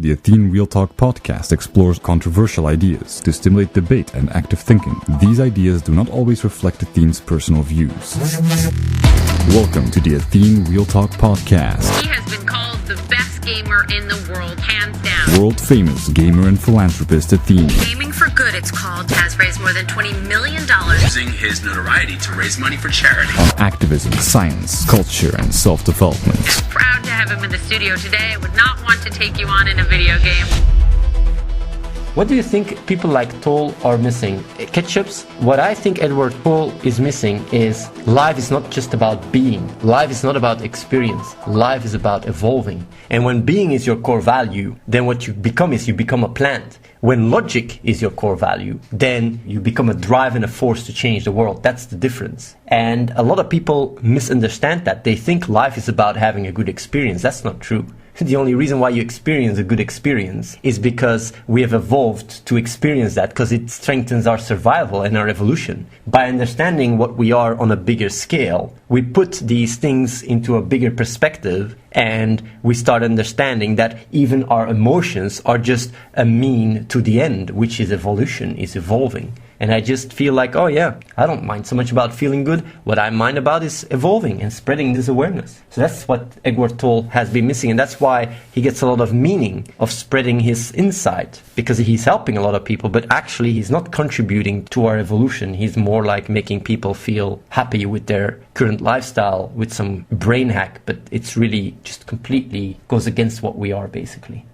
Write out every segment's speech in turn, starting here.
The Athene Real Talk podcast explores controversial ideas to stimulate debate and active thinking. These ideas do not always reflect Athene's personal views. Welcome to the Athene Real Talk podcast. He has been called the best gamer in the world, hands down. World-famous gamer and philanthropist Athene. Gaming for Good, it's called, has raised more than $20 million. Using his notoriety to raise money for charity. On activism, science, culture, and self-development. Proud to have him in the studio today. Would not want to take you on in a video game. What do you think people like Toll are missing? Ketchups? What I think Edward Toll is missing is life is not just about being. Life is not about experience. Life is about evolving. And when being is your core value, then what you become is you become a plant. When logic is your core value, then you become a drive and a force to change the world. That's the difference. And a lot of people misunderstand that. They think life is about having a good experience. That's not true. The only reason why you experience a good experience is because we have evolved to experience that, because it strengthens our survival and our evolution. By understanding what we are on a bigger scale, we put these things into a bigger perspective, and we start understanding that even our emotions are just a mean to the end, which is evolution, is evolving. And I just feel like, oh yeah, I don't mind so much about feeling good. What I mind about is evolving and spreading this awareness. So that's what Edward Toll has been missing. And that's why he gets a lot of meaning of spreading his insight, because he's helping a lot of people, but actually he's not contributing to our evolution. He's more like making people feel happy with their current lifestyle with some brain hack, but it's really just completely goes against what we are basically.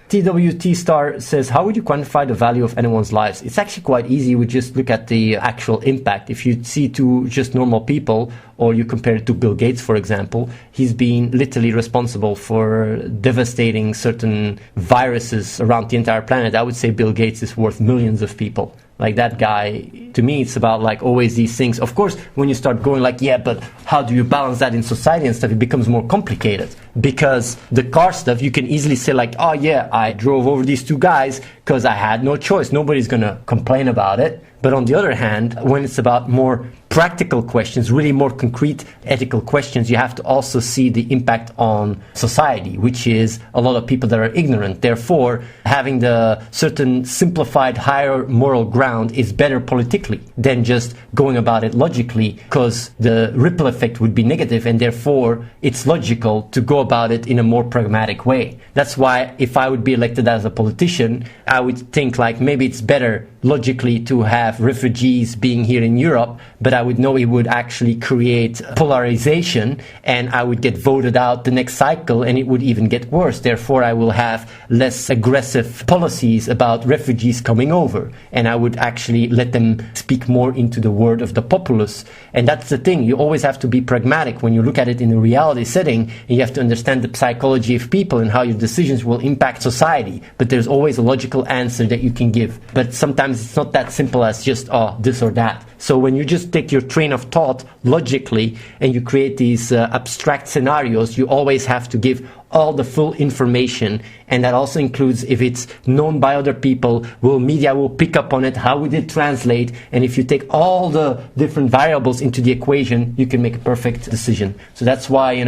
TWT Star says, how would you quantify the value of anyone's lives? It's actually quite easy. We just look at the actual impact. If you see two just normal people, or you compare it to Bill Gates, for example, he's been literally responsible for devastating certain viruses around the entire planet. I would say Bill Gates is worth millions of people. Like that guy, to me, it's about like always these things. Of course, when you start going like, yeah, but how do you balance that in society and stuff, it becomes more complicated. Because the car stuff, you can easily say like, oh yeah, I drove over these two guys because I had no choice. Nobody's going to complain about it. But on the other hand, when it's about more practical questions, really more concrete ethical questions, you have to also see the impact on society, which is a lot of people that are ignorant. Therefore, having the certain simplified higher moral ground is better politically than just going about it logically, because the ripple effect would be negative, and therefore it's logical to go about it in a more pragmatic way. That's why if I would be elected as a politician, I would think like maybe it's better logically to have refugees being here in Europe, but I would know it would actually create polarization, and I would get voted out the next cycle, and it would even get worse. Therefore, I will have less aggressive policies about refugees coming over, and I would actually let them speak more into the word of the populace. And that's the thing. You always have to be pragmatic when you look at it in a reality setting, and you have to understand the psychology of people and how your decisions will impact society. But there's always a logical answer that you can give. But sometimes it's not that simple as just, oh, this or that. So when you just take your train of thought logically and you create these abstract scenarios, you always have to give all the full information, and that also includes if it's known by other people, media will pick up on it, how would it translate, and if you take all the different variables into the equation, you can make a perfect decision. So that's why,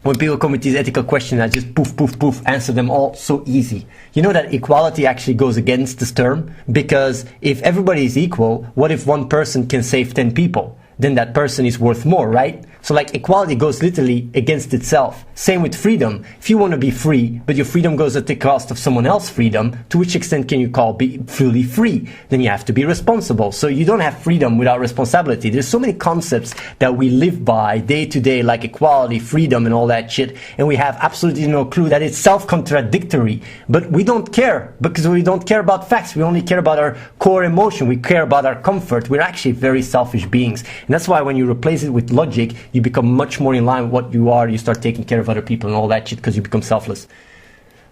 when people come with these ethical questions, I just poof, answer them all so easy. You know that equality actually goes against this term, because if everybody is equal, what if one person can save 10 people? Then that person is worth more, right? So like equality goes literally against itself. Same with freedom. If you want to be free, but your freedom goes at the cost of someone else's freedom, to which extent can you call be fully free? Then you have to be responsible. So you don't have freedom without responsibility. There's so many concepts that we live by day to day, like equality, freedom, and all that shit, and we have absolutely no clue that it's self-contradictory. But we don't care, because we don't care about facts. We only care about our core emotion. We care about our comfort. We're actually very selfish beings. And that's why when you replace it with logic, you become much more in line with what you are. You start taking care of other people and all that shit, because you become selfless.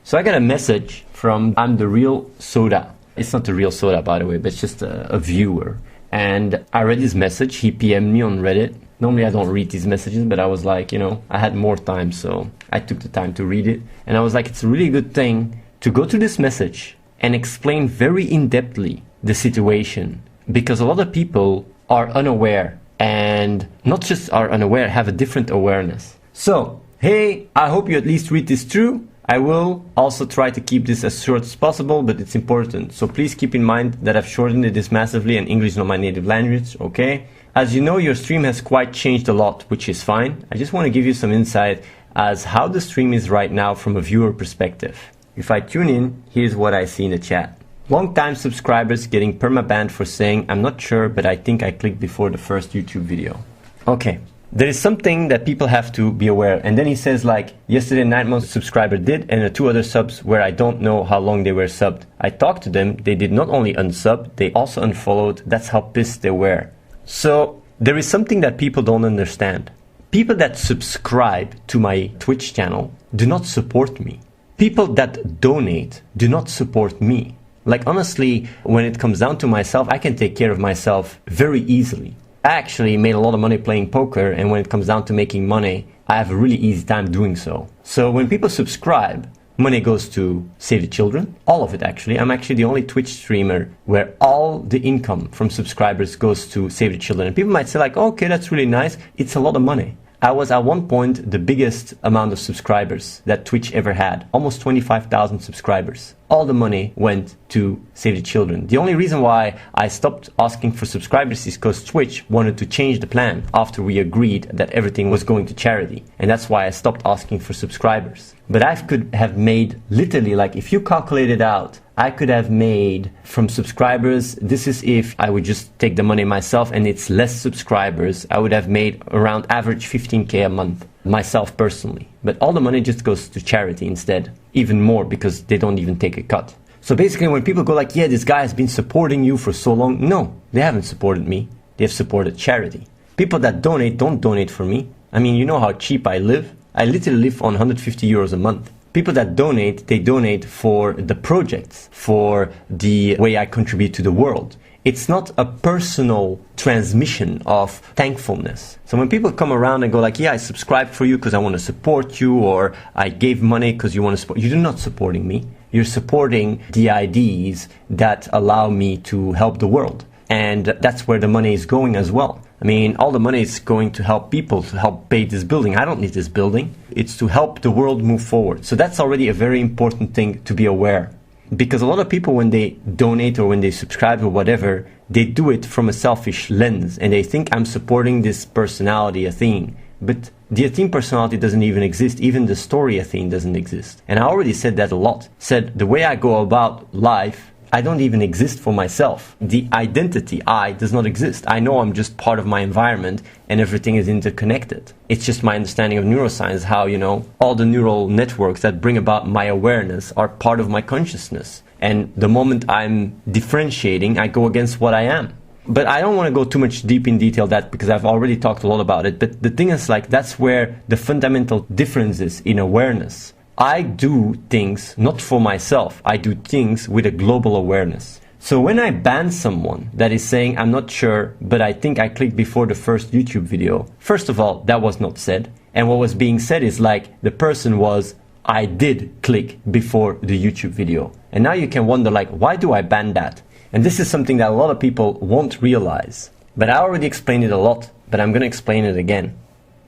So I got a message from I'm the Real Soda. It's not the Real Soda, by the way, but it's just a viewer. And I read his message. He PM'd me on Reddit. Normally I don't read these messages, but I was like, I had more time, so I took the time to read it. And I was like, it's a really good thing to go through this message and explain very in-depthly the situation, because a lot of people are unaware, and not just are unaware, have a different awareness. So, hey, I hope you at least read this through. I will also try to keep this as short as possible, but it's important. So please keep in mind that I've shortened this massively and English is not my native language, okay? As you know, your stream has quite changed a lot, which is fine. I just want to give you some insight as how the stream is right now from a viewer perspective. If I tune in, here's what I see in the chat. Long-time subscribers getting perma-banned for saying, I'm not sure, but I think I clicked before the first YouTube video. Okay. There is something that people have to be aware. And then he says like, yesterday 9 months subscriber did, and the 2 other subs where I don't know how long they were subbed. I talked to them, they did not only unsub, they also unfollowed. That's how pissed they were. So there is something that people don't understand. People that subscribe to my Twitch channel do not support me. People that donate do not support me. Like honestly, when it comes down to myself, I can take care of myself very easily. I actually made a lot of money playing poker, and when it comes down to making money, I have a really easy time doing so. So when people subscribe, money goes to Save the Children. All of it actually. I'm actually the only Twitch streamer where all the income from subscribers goes to Save the Children. And people might say like, oh, okay, that's really nice. It's a lot of money. I was at one point the biggest amount of subscribers that Twitch ever had. Almost 25,000 subscribers. All the money went to Save the Children. The only reason why I stopped asking for subscribers is because Twitch wanted to change the plan after we agreed that everything was going to charity. And that's why I stopped asking for subscribers. But I could have made literally, like if you calculate it out, I could have made from subscribers, this is if I would just take the money myself and it's less subscribers, I would have made around average 15K a month, myself personally. But all the money just goes to charity instead, even more because they don't even take a cut. So basically when people go like, yeah, this guy has been supporting you for so long, no, they haven't supported me, they've supported charity. People that donate don't donate for me. I mean, you know how cheap I live. I literally live on 150 euros a month. People that donate, they donate for the projects, for the way I contribute to the world. It's not a personal transmission of thankfulness. So when people come around and go like, yeah, I subscribed for you because I want to support you, or I gave money because you want to support, you're not supporting me. You're supporting the ideas that allow me to help the world. And that's where the money is going as well. I mean, all the money is going to help people, to help pay this building. I don't need this building. It's to help the world move forward. So that's already a very important thing to be aware. Because a lot of people, when they donate or when they subscribe or whatever, they do it from a selfish lens. And they think I'm supporting this personality, Athene. But the Athene personality doesn't even exist. Even the story Athene doesn't exist. And I already said that a lot. Said the way I go about life, I don't even exist for myself. The identity, I, does not exist. I know I'm just part of my environment and everything is interconnected. It's just my understanding of neuroscience, how, you know, all the neural networks that bring about my awareness are part of my consciousness. And the moment I'm differentiating, I go against what I am. But I don't want to go too much deep in detail that because I've already talked a lot about it. But the thing is like, that's where the fundamental difference is in awareness. I do things not for myself. I do things with a global awareness. So when I ban someone that is saying, I'm not sure, but I think I clicked before the first YouTube video, first of all, that was not said. And what was being said is like, the person was, I did click before the YouTube video. And now you can wonder like, why do I ban that? And this is something that a lot of people won't realize. But I already explained it a lot, but I'm going to explain it again.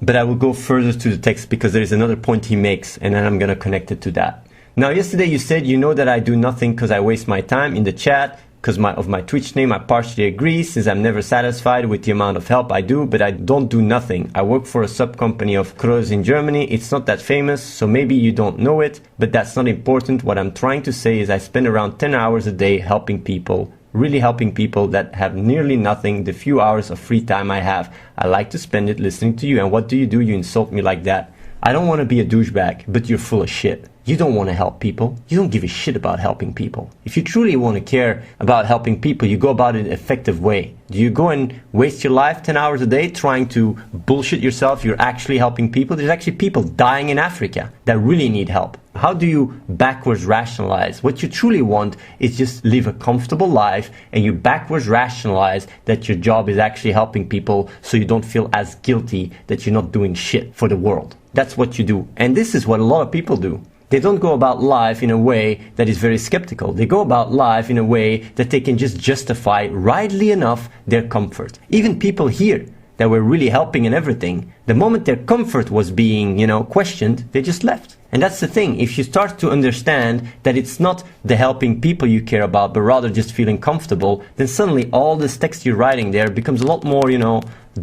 But I will go further to the text because there is another point he makes and then I'm going to connect it to that. Now, yesterday you said you know that I do nothing because I waste my time in the chat because of my Twitch name. I partially agree since I'm never satisfied with the amount of help I do, but I don't do nothing. I work for a sub-company of Kroos in Germany. It's not that famous, so maybe you don't know it, but that's not important. What I'm trying to say is I spend around 10 hours a day helping people. Really helping people that have nearly nothing, the few hours of free time I have. I like to spend it listening to you. And what do? You insult me like that. I don't want to be a douchebag, but you're full of shit. You don't want to help people. You don't give a shit about helping people. If you truly want to care about helping people, you go about it in an effective way. Do you go and waste your life 10 hours a day trying to bullshit yourself you're actually helping people? There's actually people dying in Africa that really need help. How do you backwards rationalize? What you truly want is just live a comfortable life and you backwards rationalize that your job is actually helping people so you don't feel as guilty that you're not doing shit for the world. That's what you do. And this is what a lot of people do. They don't go about life in a way that is very skeptical. They go about life in a way that they can just justify, rightly enough, their comfort. Even people here that were really helping and everything, the moment their comfort was being, questioned, they just left. And that's the thing. If you start to understand that it's not the helping people you care about, but rather just feeling comfortable, then suddenly all this text you're writing there becomes a lot more,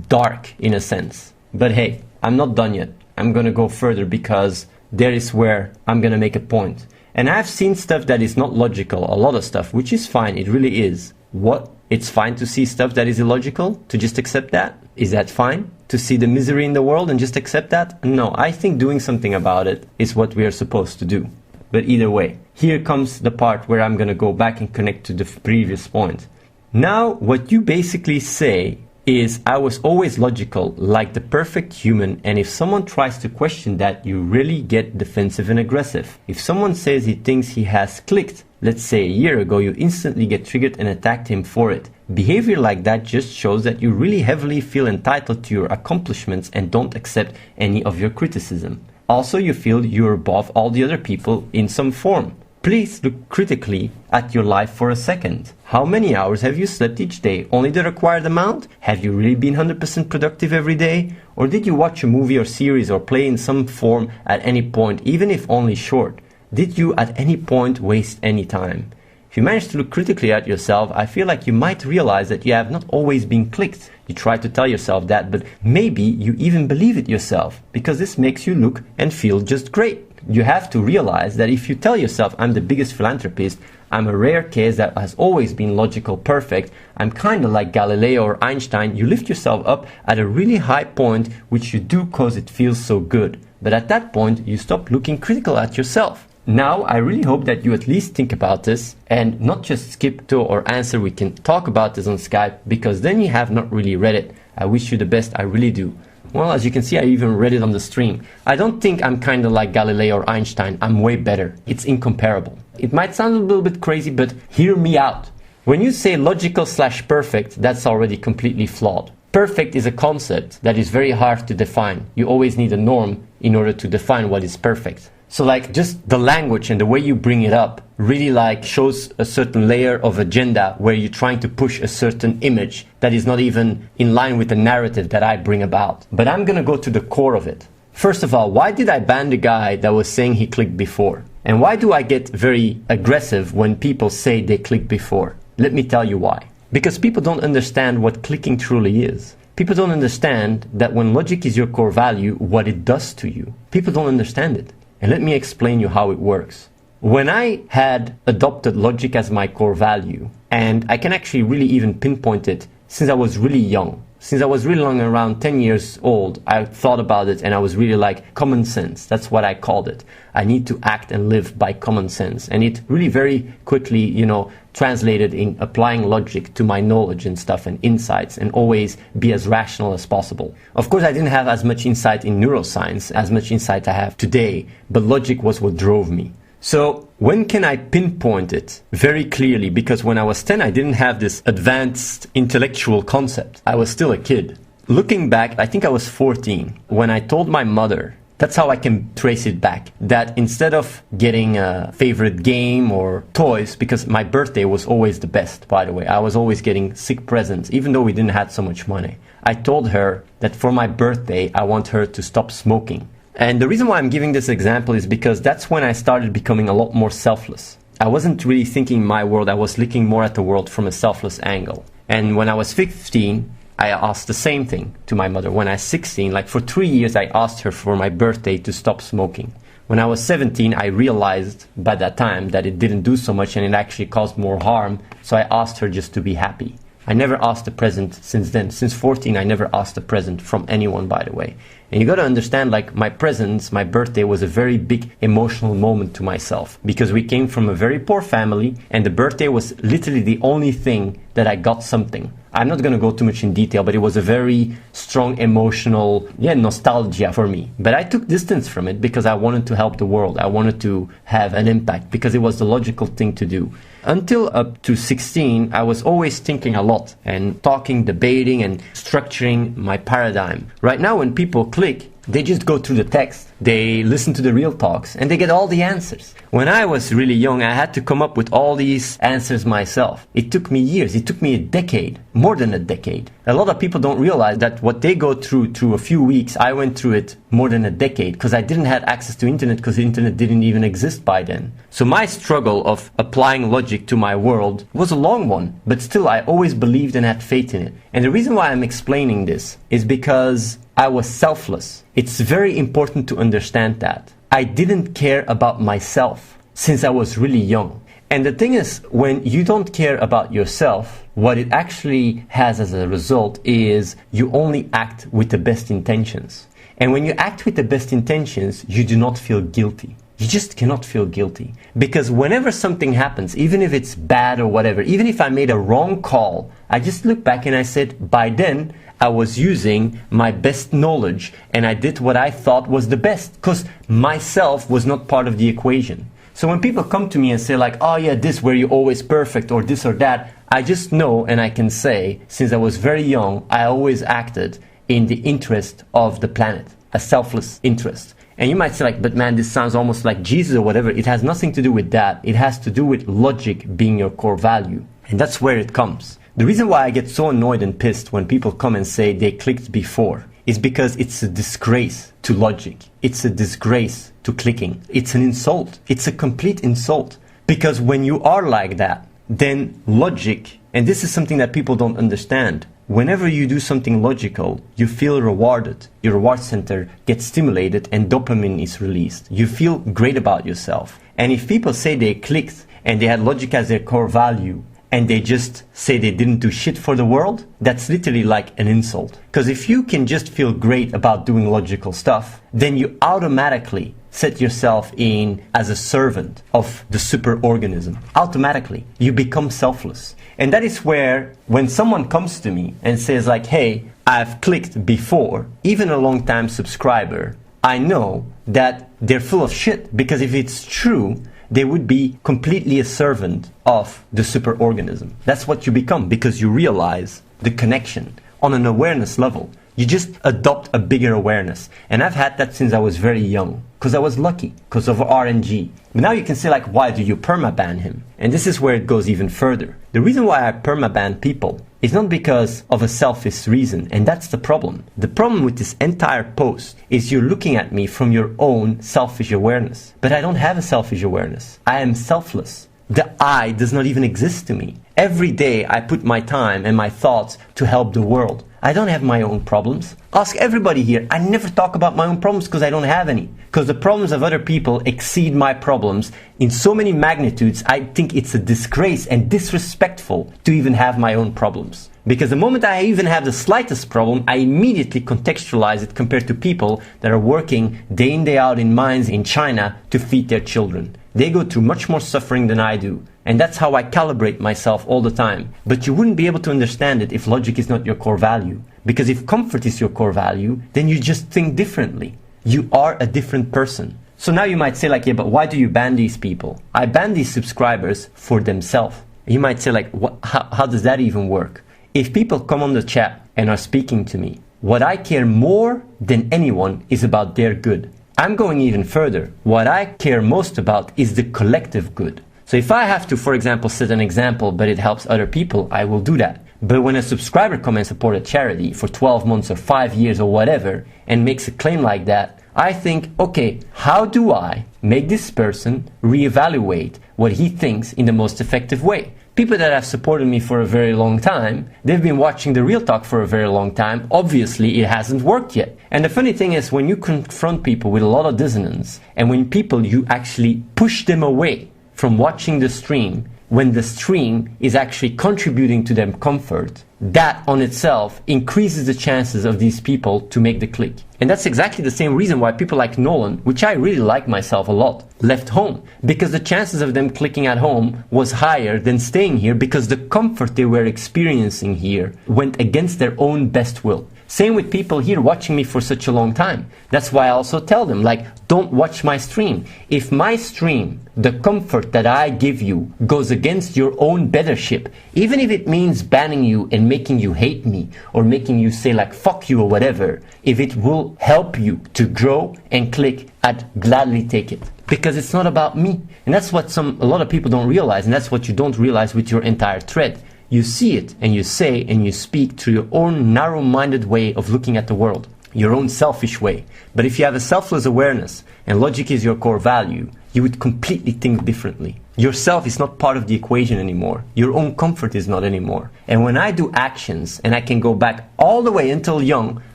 dark in a sense. But hey, I'm not done yet. I'm going to go further because there is where I'm going to make a point. And I've seen stuff that is not logical, a lot of stuff, which is fine. It really is. What? It's fine to see stuff that is illogical, to just accept that? Is that fine? To see the misery in the world and just accept that? No, I think doing something about it is what we are supposed to do. But either way, here comes the part where I'm going to go back and connect to the previous point. Now, what you basically say is, I was always logical, like the perfect human, and if someone tries to question that, you really get defensive and aggressive. If someone says he thinks he has clicked, let's say a year ago, you instantly get triggered and attacked him for it. Behavior like that just shows that you really heavily feel entitled to your accomplishments and don't accept any of your criticism. Also, you feel you're above all the other people in some form. Please look critically at your life for a second. How many hours have you slept each day? Only the required amount? Have you really been 100% productive every day? Or did you watch a movie or series or play in some form at any point, even if only short? Did you at any point waste any time? If you manage to look critically at yourself, I feel like you might realize that you have not always been clicked. You try to tell yourself that, but maybe you even believe it yourself, because this makes you look and feel just great. You have to realize that if you tell yourself, I'm the biggest philanthropist, I'm a rare case that has always been logical perfect, I'm kind of like Galileo or Einstein, you lift yourself up at a really high point, which you do cause it feels so good. But at that point, you stop looking critical at yourself. Now, I really hope that you at least think about this and not just skip to or answer. We can talk about this on Skype, because then you have not really read it. I wish you the best, I really do. Well, as you can see, I even read it on the stream. I don't think I'm kind of like Galileo or Einstein. I'm way better. It's incomparable. It might sound a little bit crazy, but hear me out. When you say logical/perfect, that's already completely flawed. Perfect is a concept that is very hard to define. You always need a norm in order to define what is perfect. So like just the language and the way you bring it up really like shows a certain layer of agenda where you're trying to push a certain image that is not even in line with the narrative that I bring about. But I'm gonna go to the core of it. First of all, why did I ban the guy that was saying he clicked before? And why do I get very aggressive when people say they clicked before? Let me tell you why. Because people don't understand what clicking truly is. People don't understand that when logic is your core value, what it does to you. People don't understand it. And let me explain you how it works. When I had adopted logic as my core value, and I can actually really even pinpoint it since I was really young. Since I was really young, around 10 years old, I thought about it and I was really like common sense. That's what I called it. I need to act and live by common sense. And it really very quickly, translated in applying logic to my knowledge and stuff and insights and always be as rational as possible. Of course, I didn't have as much insight in neuroscience, as much insight I have today, but logic was what drove me. So when can I pinpoint it? Very clearly, because when I was 10, I didn't have this advanced intellectual concept. I was still a kid. Looking back, I think I was 14 when I told my mother. That's how I can trace it back. That instead of getting a favorite game or toys, because my birthday was always the best, by the way. I was always getting sick presents, even though we didn't have so much money. I told her that for my birthday, I want her to stop smoking. And the reason why I'm giving this example is because that's when I started becoming a lot more selfless. I wasn't really thinking my world, I was looking more at the world from a selfless angle. And when I was 15, I asked the same thing to my mother. When I was 16, like for 3 years, I asked her for my birthday to stop smoking. When I was 17, I realized by that time that it didn't do so much and it actually caused more harm. So I asked her just to be happy. I never asked a present since then. Since 14, I never asked a present from anyone, by the way. And you got to understand, like, my presents, my birthday was a very big emotional moment to myself, because we came from a very poor family and the birthday was literally the only thing that I got something. I'm not going to go too much in detail, but it was a very strong emotional, nostalgia for me. But I took distance from it because I wanted to help the world. I wanted to have an impact because it was the logical thing to do. Until up to 16, I was always thinking a lot and talking, debating and structuring my paradigm. Right now, when people click, They just go through the text, they listen to the real talks, and they get all the answers. When I was really young, I had to come up with all these answers myself. It took me years, it took me a decade, more than a decade. A lot of people don't realize that what they go through a few weeks, I went through it more than a decade, because I didn't have access to internet, because the internet didn't even exist by then. So my struggle of applying logic to my world was a long one, but still I always believed and had faith in it. And the reason why I'm explaining this is because I was selfless. It's very important to understand that. I didn't care about myself since I was really young. And the thing is, when you don't care about yourself, what it actually has as a result is you only act with the best intentions. And when you act with the best intentions, you do not feel guilty. You just cannot feel guilty. Because whenever something happens, even if it's bad or whatever, even if I made a wrong call, I just look back and I said, by then, I was using my best knowledge and I did what I thought was the best, because myself was not part of the equation. So when people come to me and say like, oh yeah, this where you're always perfect or this or that, I just know and I can say, since I was very young, I always acted in the interest of the planet, a selfless interest. And you might say like, but man, this sounds almost like Jesus or whatever. It has nothing to do with that. It has to do with logic being your core value. And that's where it comes. The reason why I get so annoyed and pissed when people come and say they clicked before is because it's a disgrace to logic. It's a disgrace to clicking. It's an insult. It's a complete insult. Because when you are like that, then logic, and this is something that people don't understand, whenever you do something logical, you feel rewarded. Your reward center gets stimulated and dopamine is released. You feel great about yourself. And if people say they clicked and they had logic as their core value, and they just say they didn't do shit for the world, that's literally like an insult. Because if you can just feel great about doing logical stuff, then you automatically set yourself in as a servant of the superorganism. Automatically, you become selfless. And that is where, when someone comes to me and says like, hey, I've clicked before, even a long-time subscriber, I know that they're full of shit. Because if it's true, they would be completely a servant of the superorganism. That's what you become, because you realize the connection on an awareness level. You just adopt a bigger awareness. And I've had that since I was very young, because I was lucky, because of RNG. But now you can say like, why do you permaban him? And this is where it goes even further. The reason why I permaban people is not because of a selfish reason, and that's the problem. The problem with this entire post is you're looking at me from your own selfish awareness. But I don't have a selfish awareness. I am selfless. The I does not even exist to me. Every day I put my time and my thoughts to help the world. I don't have my own problems. Ask everybody here. I never talk about my own problems because I don't have any. Because the problems of other people exceed my problems in so many magnitudes, I think it's a disgrace and disrespectful to even have my own problems. Because the moment I even have the slightest problem, I immediately contextualize it compared to people that are working day in, day out in mines in China to feed their children. They go through much more suffering than I do. And that's how I calibrate myself all the time. But you wouldn't be able to understand it if logic is not your core value. Because if comfort is your core value, then you just think differently. You are a different person. So now you might say like, yeah, but why do you ban these people? I ban these subscribers for themselves. You might say like, how does that even work? If people come on the chat and are speaking to me, what I care more than anyone is about their good. I'm going even further. What I care most about is the collective good. So if I have to, for example, set an example, but it helps other people, I will do that. But when a subscriber comes and supports a charity for 12 months or 5 years or whatever, and makes a claim like that, I think, okay, how do I make this person reevaluate what he thinks in the most effective way? People that have supported me for a very long time, they've been watching the Real Talk for a very long time. Obviously, it hasn't worked yet. And the funny thing is, when you confront people with a lot of dissonance, and when you actually push them away from watching the stream, when the stream is actually contributing to them comfort, that on itself increases the chances of these people to make the click. And that's exactly the same reason why people like Nolan, which I really like myself a lot, left home. Because the chances of them clicking at home was higher than staying here, because the comfort they were experiencing here went against their own best will. Same with people here watching me for such a long time. That's why I also tell them, like, don't watch my stream. If my stream, the comfort that I give you, goes against your own bettership, even if it means banning you and and making you hate me or making you say like fuck you or whatever, if it will help you to grow and click, I'd gladly take it. Because it's not about me. And that's what a lot of people don't realize, and that's what you don't realize with your entire thread. You see it and you say and you speak through your own narrow-minded way of looking at the world, your own selfish way. But if you have a selfless awareness and logic is your core value, you would completely think differently. Yourself is not part of the equation anymore. Your own comfort is not anymore. And when I do actions, and I can go back all the way until young,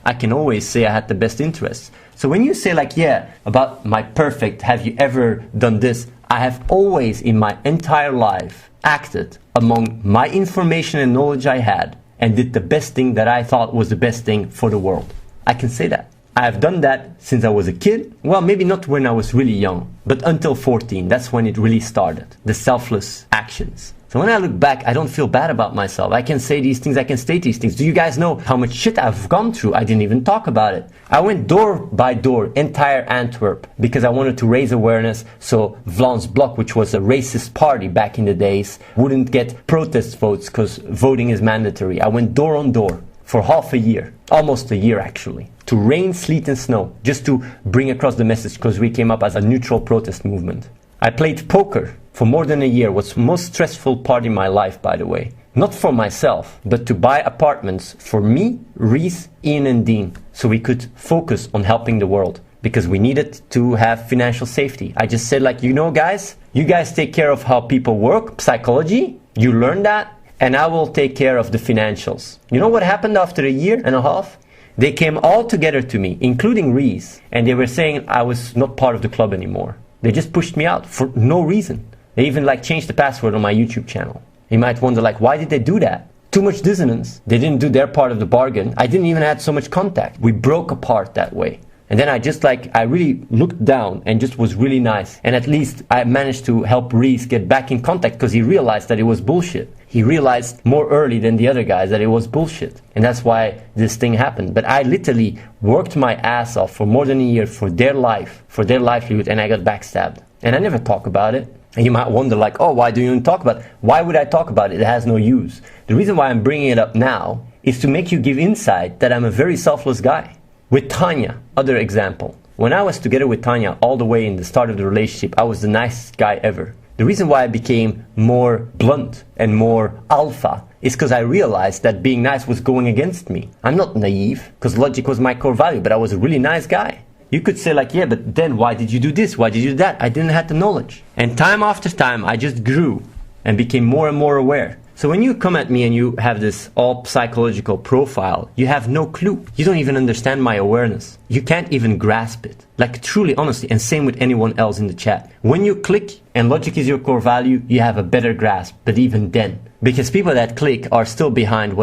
I can always say I had the best interests. So when you say like, yeah, about my perfect, have you ever done this? I have always in my entire life acted among my information and knowledge I had and did the best thing that I thought was the best thing for the world. I can say that. I have done that since I was a kid. Well, maybe not when I was really young, but until 14. That's when it really started. The selfless actions. So when I look back, I don't feel bad about myself. I can say these things, I can state these things. Do you guys know how much shit I've gone through? I didn't even talk about it. I went door by door, entire Antwerp, because I wanted to raise awareness so Vlaams Blok, which was a racist party back in the days, wouldn't get protest votes because voting is mandatory. I went door on door for half a year, almost a year actually, to rain, sleet and snow, just to bring across the message because we came up as a neutral protest movement. I played poker for more than a year, was the most stressful part in my life, by the way. Not for myself, but to buy apartments for me, Reese, Ian and Dean, so we could focus on helping the world, because we needed to have financial safety. I just said like, you know guys, you guys take care of how people work, psychology, you learn that, and I will take care of the financials. You know what happened after a year and a half? They came all together to me, including Reese, and they were saying I was not part of the club anymore. They just pushed me out for no reason. They even like changed the password on my YouTube channel. You might wonder like, why did they do that? Too much dissonance. They didn't do their part of the bargain. I didn't even have so much contact. We broke apart that way. And then I really looked down and just was really nice. And at least I managed to help Reese get back in contact because he realized that it was bullshit. He realized more early than the other guys that it was bullshit. And that's why this thing happened. But I literally worked my ass off for more than a year for their life, for their livelihood, and I got backstabbed. And I never talk about it. And you might wonder like, oh, why do you even talk about it? Why would I talk about it? It has no use. The reason why I'm bringing it up now is to make you give insight that I'm a very selfless guy. With Tanya, other example. When I was together with Tanya all the way in the start of the relationship, I was the nicest guy ever. The reason why I became more blunt and more alpha is because I realized that being nice was going against me. I'm not naive, because logic was my core value, but I was a really nice guy. You could say like, yeah, but then why did you do this? Why did you do that? I didn't have the knowledge. And time after time, I just grew and became more and more aware. So when you come at me and you have this all psychological profile, you have no clue. You don't even understand my awareness. You can't even grasp it. Like truly, honestly, and same with anyone else in the chat. When you click and logic is your core value, you have a better grasp, but even then. Because people that click are still behind,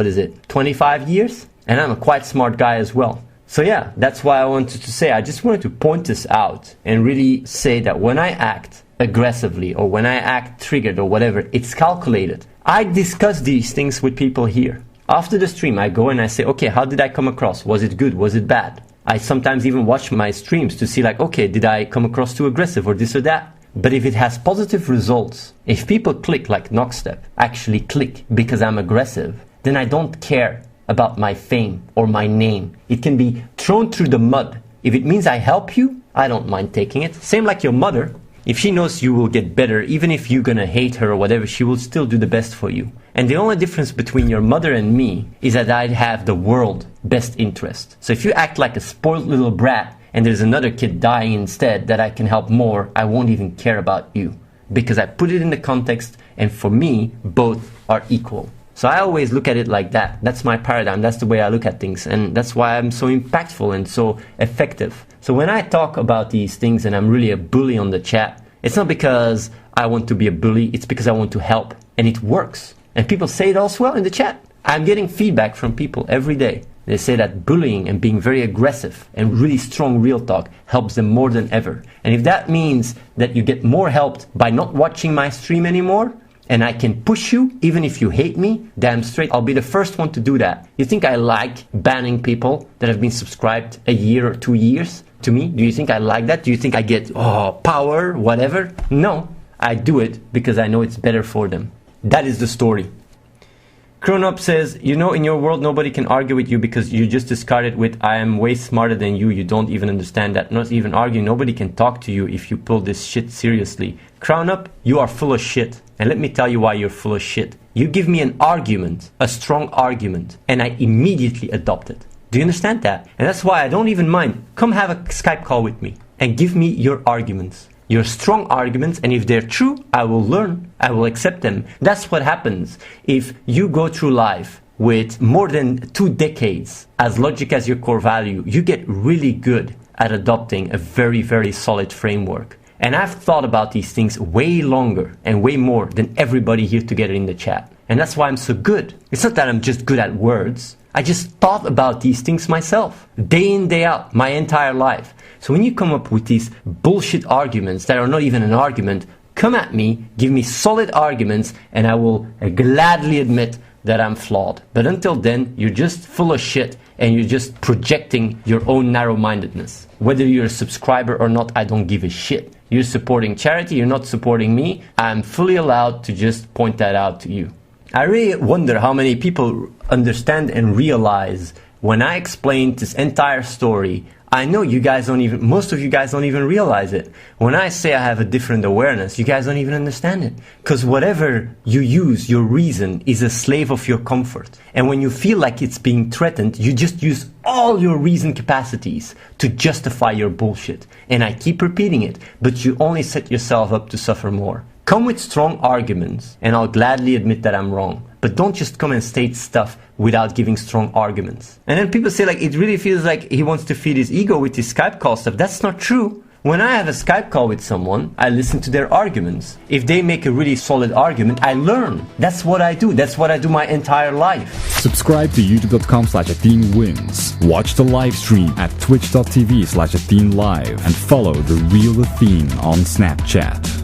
25 years? And I'm a quite smart guy as well. So yeah, that's why I wanted to say, I just wanted to point this out and really say that when I act aggressively or when I act triggered or whatever, it's calculated. I discuss these things with people here. After the stream, I go and I say, okay, how did I come across? Was it good? Was it bad? I sometimes even watch my streams to see like, okay, did I come across too aggressive or this or that? But if it has positive results, if people click like Knockstep, actually click because I'm aggressive, then I don't care about my fame or my name. It can be thrown through the mud. If it means I help you, I don't mind taking it. Same like your mother. If she knows you will get better, even if you're gonna hate her or whatever, she will still do the best for you. And the only difference between your mother and me is that I have the world best interest. So if you act like a spoiled little brat and there's another kid dying instead that I can help more, I won't even care about you. Because I put it in the context, and for me, both are equal. So I always look at it like that. That's my paradigm. That's the way I look at things. And that's why I'm so impactful and so effective. So when I talk about these things and I'm really a bully on the chat, it's not because I want to be a bully. It's because I want to help. And it works. And people say it also well in the chat. I'm getting feedback from people every day. They say that bullying and being very aggressive and really strong real talk helps them more than ever. And if that means that you get more helped by not watching my stream anymore, and I can push you, even if you hate me, damn straight, I'll be the first one to do that. You think I like banning people that have been subscribed a year or 2 years to me? Do you think I like that? Do you think I get, power, whatever? No, I do it because I know it's better for them. That is the story. Grown Up says, in your world, nobody can argue with you because you just discarded with, I am way smarter than you. You don't even understand that. Not even argue. Nobody can talk to you if you pull this shit seriously. Crown Up, you are full of shit. And let me tell you why you're full of shit. You give me an argument, a strong argument, and I immediately adopt it. Do you understand that? And that's why I don't even mind. Come have a Skype call with me and give me your arguments. Your strong arguments, and if they're true, I will learn. I will accept them. That's what happens if you go through life with more than 2 decades as logic as your core value. You get really good at adopting a very, very solid framework. And I've thought about these things way longer and way more than everybody here together in the chat. And that's why I'm so good. It's not that I'm just good at words. I just thought about these things myself, day in, day out, my entire life. So when you come up with these bullshit arguments that are not even an argument, come at me, give me solid arguments, and I will gladly admit that I'm flawed. But until then, you're just full of shit, and you're just projecting your own narrow-mindedness. Whether you're a subscriber or not, I don't give a shit. You're supporting charity, you're not supporting me. I'm fully allowed to just point that out to you. I really wonder how many people understand and realize when I explain this entire story. I know most of you guys don't even realize it. When I say I have a different awareness, you guys don't even understand it. Because whatever you use, your reason is a slave of your comfort. And when you feel like it's being threatened, you just use all your reason capacities to justify your bullshit. And I keep repeating it, but you only set yourself up to suffer more. Come with strong arguments, and I'll gladly admit that I'm wrong. But don't just come and state stuff without giving strong arguments. And then people say, it really feels like he wants to feed his ego with his Skype call stuff. That's not true. When I have a Skype call with someone, I listen to their arguments. If they make a really solid argument, I learn. That's what I do. That's what I do my entire life. Subscribe to youtube.com/AtheneWins. Watch the live stream at twitch.tv/AtheneLive and follow The Real Athene on Snapchat.